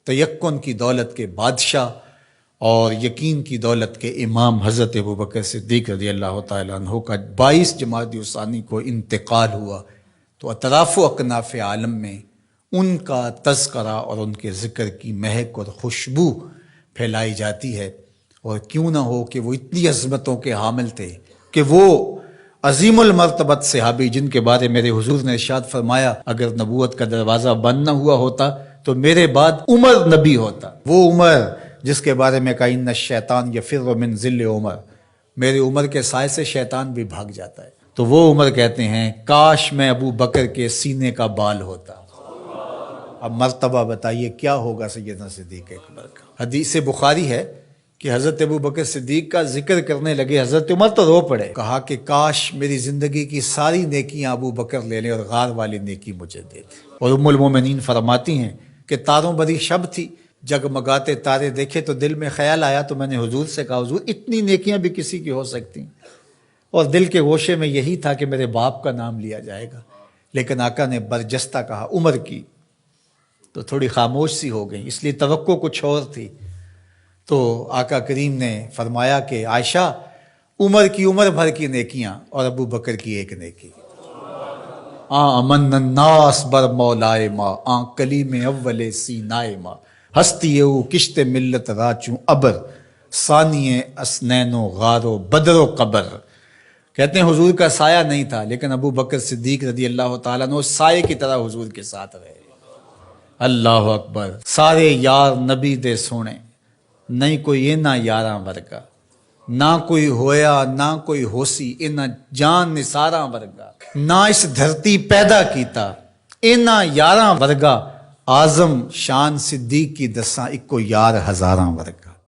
تیقن کی دولت کے بادشاہ اور یقین کی دولت کے امام حضرت ابوبکر صدیق رضی اللہ تعالیٰ عنہ کا 22 جمادی الثانی کو انتقال ہوا تو اطراف و اکناف عالم میں ان کا تذکرہ اور ان کے ذکر کی مہک اور خوشبو پھیلائی جاتی ہے۔ اور کیوں نہ ہو کہ وہ اتنی عظمتوں کے حامل تھے کہ وہ عظیم المرتبت صحابی جن کے بارے میرے حضور نے ارشاد فرمایا اگر نبوت کا دروازہ بند نہ ہوا ہوتا تو میرے بعد عمر نبی ہوتا، وہ عمر جس کے بارے میں کہا ان الشیطان یفر من ظل عمر، میرے عمر کے سائے سے شیطان بھی بھاگ جاتا ہے۔ تو وہ عمر کہتے ہیں کاش میں ابو بکر کے سینے کا بال ہوتا۔ اب مرتبہ بتائیے کیا ہوگا سیدنا صدیق اکبر کا۔ حدیث بخاری ہے کہ حضرت ابو بکر صدیق کا ذکر کرنے لگے، حضرت عمر تو رو پڑے، کہا کہ کاش میری زندگی کی ساری نیکیاں ابو بکر لے لیں اور غار والی نیکی مجھے دے دیں۔ اور ام المومنین فرماتی ہیں کہ تاروں بھری شب تھی، جگمگاتے تارے دیکھے تو دل میں خیال آیا تو میں نے حضور سے کہا حضور اتنی نیکیاں بھی کسی کی ہو سکتی ہیں، اور دل کے گوشے میں یہی تھا کہ میرے باپ کا نام لیا جائے گا، لیکن آقا نے برجستہ کہا عمر کی، تو تھوڑی خاموش سی ہو گئی، اس لیے توقع کچھ اور تھی۔ تو آقا کریم نے فرمایا کہ عائشہ عمر کی عمر بھر کی نیکیاں اور ابو بکر کی ایک نیکی۔ امن الناس بر مولائے ماں کلیم اول سینائے ماں ہستی او کشت ملت راچوں ابر ثانی اسنین و غار و بدر و قبر۔ کہتے ہیں حضور کا سایہ نہیں تھا لیکن ابو بکر صدیق رضی اللہ تعالیٰ عنہ سائے کی طرح حضور کے ساتھ رہے۔ اللہ اکبر۔ سارے یار نبی دے سونے، نہیں کوئی اینا یاراں ورگا، نہ کوئی ہویا نہ کوئی ہوسی اینا جان نثاراں ورگا، نہ اس دھرتی پیدا کیتا اینا یاراں ورگا، اعظم شان صدیق کی دساں اکو یار ہزاراں ورگا۔